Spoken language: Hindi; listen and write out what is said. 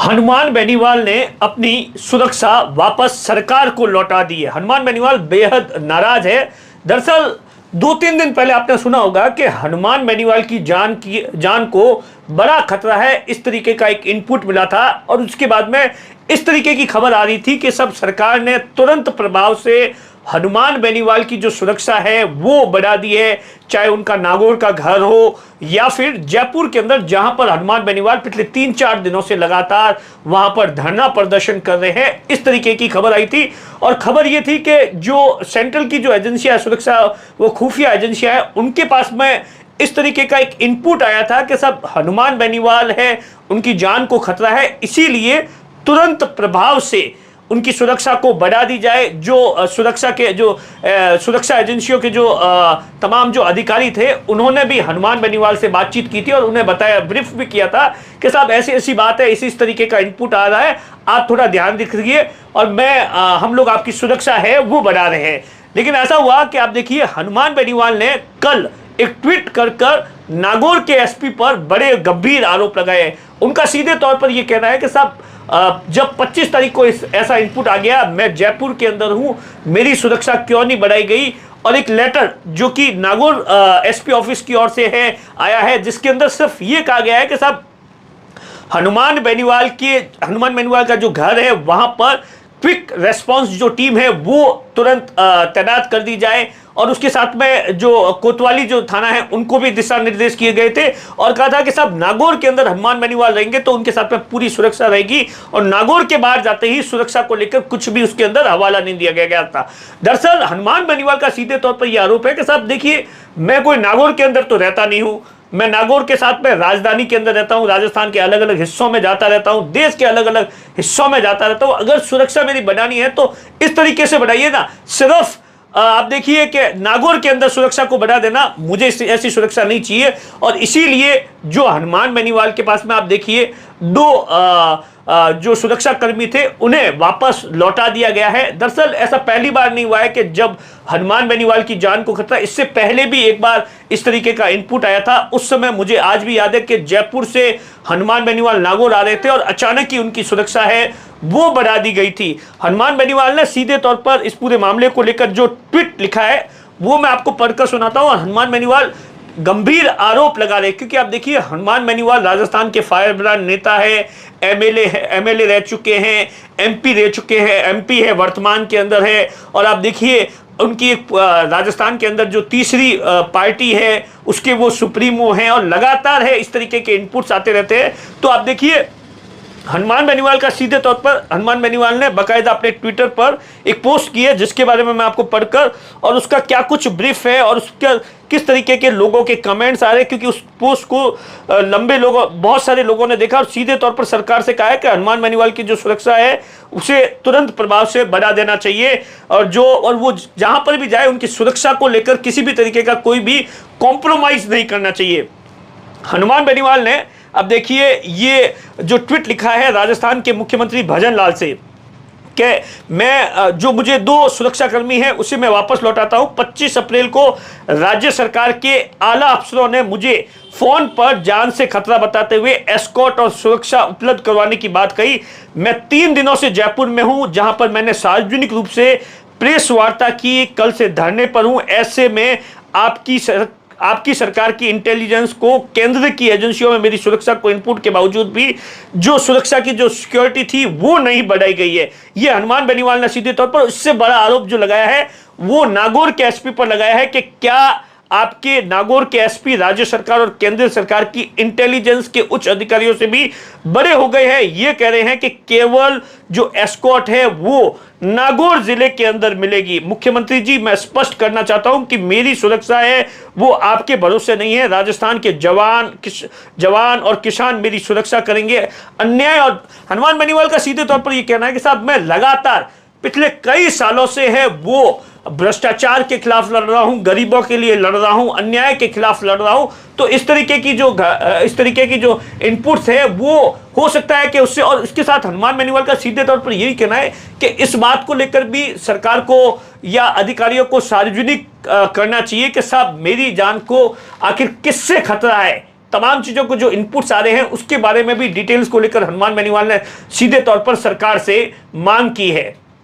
हनुमान बेनीवाल ने अपनी सुरक्षा वापस सरकार को लौटा दी है। हनुमान बेनीवाल बेहद नाराज है। दरअसल 2-3 दिन पहले आपने सुना होगा कि हनुमान बेनीवाल की जान को बड़ा खतरा है, इस तरीके का एक इनपुट मिला था और उसके बाद में इस तरीके की खबर आ रही थी कि सब सरकार ने तुरंत प्रभाव से हनुमान बेनीवाल की जो सुरक्षा है वो बढ़ा दी है, चाहे उनका नागौर का घर हो या फिर जयपुर के अंदर जहां पर हनुमान बेनीवाल पिछले 3-4 दिनों से लगातार वहां पर धरना प्रदर्शन कर रहे हैं। इस तरीके की खबर आई थी और खबर ये थी कि जो सेंट्रल की जो एजेंसियां सुरक्षा, वो खुफिया एजेंसियां हैं, उनके पास में इस तरीके का एक इनपुट आया था कि सब हनुमान बेनीवाल है, उनकी जान को खतरा है, इसीलिए तुरंत प्रभाव से उनकी सुरक्षा को बढ़ा दी जाए। जो सुरक्षा एजेंसियों के जो तमाम जो अधिकारी थे, उन्होंने भी हनुमान बेनीवाल से बातचीत की थी और उन्हें बताया, ब्रीफ भी किया था कि साहब ऐसी ऐसी बात है, इस तरीके का इनपुट आ रहा है, आप थोड़ा ध्यान रखिए और हम लोग आपकी सुरक्षा है वो बढ़ा रहे हैं। लेकिन ऐसा हुआ कि आप देखिए, हनुमान बेनीवाल ने कल एक ट्वीट कर नागौर के एसपी पर बड़े गंभीर आरोप लगाए। उनका सीधे तौर पर यह कहना है कि साहब जब 25 तारीख को ऐसा इनपुट आ गया, मैं जयपुर के अंदर हूं, मेरी सुरक्षा क्यों नहीं बढ़ाई गई। और एक लेटर जो कि नागौर एसपी ऑफिस की ओर से आया है, जिसके अंदर सिर्फ ये कहा गया है कि साहब हनुमान बेनीवाल का जो घर है वहां पर क्विक रेस्पॉन्स जो टीम है वो तुरंत तैनात कर दी जाए और उसके साथ में जो कोतवाली जो थाना है उनको भी दिशा निर्देश किए गए थे और कहा था कि साहब नागौर के अंदर हनुमान बेनीवाल रहेंगे तो उनके साथ में पूरी सुरक्षा रहेगी और नागौर के बाहर जाते ही सुरक्षा को लेकर कुछ भी उसके अंदर हवाला नहीं दिया गया था। दरअसल हनुमान बेनीवाल का सीधे तौर पर यह आरोप है कि साहब देखिए, मैं कोई नागौर के अंदर तो रहता नहीं हूं, मैं नागौर के साथ में राजधानी के अंदर रहता हूं, राजस्थान के अलग अलग हिस्सों में जाता रहता हूं, देश के अलग अलग हिस्सों में जाता रहता हूं। अगर सुरक्षा मेरी बनानी है तो इस तरीके से बढ़ाइए ना, सिर्फ आप देखिए कि नागौर के अंदर सुरक्षा को बढ़ा देना, मुझे ऐसी सुरक्षा नहीं चाहिए। और इसीलिए जो हनुमान बेनीवाल के पास में आप देखिए 2 जो सुरक्षा कर्मी थे उन्हें वापस लौटा दिया गया है। दरअसल ऐसा पहली बार नहीं हुआ है कि जब हनुमान बेनीवाल की जान को खतरा, इससे पहले भी एक बार इस तरीके का इनपुट आया था। उस समय मुझे आज भी याद है कि जयपुर से हनुमान बेनीवाल नागौर आ रहे थे और अचानक ही उनकी सुरक्षा है वो बढ़ा दी गई थी। हनुमान बेनीवाल ने सीधे तौर पर इस पूरे मामले को लेकर जो ट्वीट लिखा है वो मैं आपको पढ़कर सुनाता हूं। हनुमान बेनीवाल गंभीर आरोप लगा रहे, क्योंकि आप देखिए राजस्थान बेनीवाल राजस्थान के फायरब्रांड नेता है, एमएलए रह चुके हैं, एमपी रह चुके हैं, एमपी है वर्तमान के अंदर है। और आप देखिए उनकी एक राजस्थान के अंदर जो तीसरी पार्टी है उसके वो सुप्रीमो हैं और लगातार है इस तरीके के इनपुट्स आते रहते हैं। तो आप देखिए हनुमान बेनीवाल का सीधे तौर पर हनुमान बेनीवाल ने बाकायदा अपने ट्विटर पर एक पोस्ट की है जिसके बारे में मैं आपको पढ़कर और उसका क्या कुछ ब्रीफ है और उसका किस तरीके के लोगों के कमेंट्स आ रहे हैं, क्योंकि उस पोस्ट को बहुत सारे लोगों ने देखा और सीधे तौर पर सरकार से कहा है कि हनुमान बेनीवाल की जो सुरक्षा है उसे तुरंत प्रभाव से बढ़ा देना चाहिए और वो जहां पर भी जाए उनकी सुरक्षा को लेकर किसी भी तरीके का कोई भी कॉम्प्रोमाइज नहीं करना चाहिए। हनुमान बेनीवाल ने अब देखिए ये जो ट्वीट लिखा है राजस्थान के मुख्यमंत्री भजन लाल से कि मैं जो मुझे 2 सुरक्षाकर्मी हैं उसे मैं वापस लौटाता हूं। 25 अप्रैल को राज्य सरकार के आला अफसरों ने मुझे फोन पर जान से खतरा बताते हुए एस्कॉर्ट और सुरक्षा उपलब्ध करवाने की बात कही। मैं 3 दिनों से जयपुर में हूं जहां पर मैंने सार्वजनिक रूप से प्रेस वार्ता की, कल से धरने पर हूं। ऐसे में आपकी सरकार की इंटेलिजेंस को केंद्र की एजेंसियों में मेरी सुरक्षा को इनपुट के बावजूद भी जो सुरक्षा की जो सिक्योरिटी थी वो नहीं बढ़ाई गई है। ये हनुमान बेनीवाल ने सीधे तौर पर इससे बड़ा आरोप जो लगाया है वो नागौर के एसपी पर लगाया है कि क्या आपके नागौर के एसपी राज्य सरकार और केंद्र सरकार की इंटेलिजेंस के उच्च अधिकारियों से भी बड़े हो गए हैं। ये कह रहे हैं कि केवल जो एस्कॉर्ट है वो नागौर जिले के अंदर मिलेगी। मुख्यमंत्री जी, मैं स्पष्ट करना चाहता हूं कि मेरी सुरक्षा है वो आपके भरोसे नहीं है। राजस्थान के जवान और किसान मेरी सुरक्षा करेंगे। अन्याय और हनुमान बेनीवाल का सीधे तौर पर यह कहना है कि साहब मैं लगातार पिछले कई सालों से है वो भ्रष्टाचार के खिलाफ लड़ रहा हूं, गरीबों के लिए लड़ रहा हूं, अन्याय के खिलाफ लड़ रहा हूं। तो इस तरीके की जो इनपुट्स है वो हो सकता है कि उससे, और इसके साथ हनुमान बेनीवाल का सीधे तौर पर यही कहना है कि इस बात को लेकर भी सरकार को या अधिकारियों को सार्वजनिक करना चाहिए कि साहब मेरी जान को आखिर किससे खतरा है, तमाम चीजों को जो इनपुट्स आ रहे हैं उसके बारे में भी डिटेल्स को लेकर हनुमान बेनीवाल ने सीधे तौर पर सरकार से मांग की है।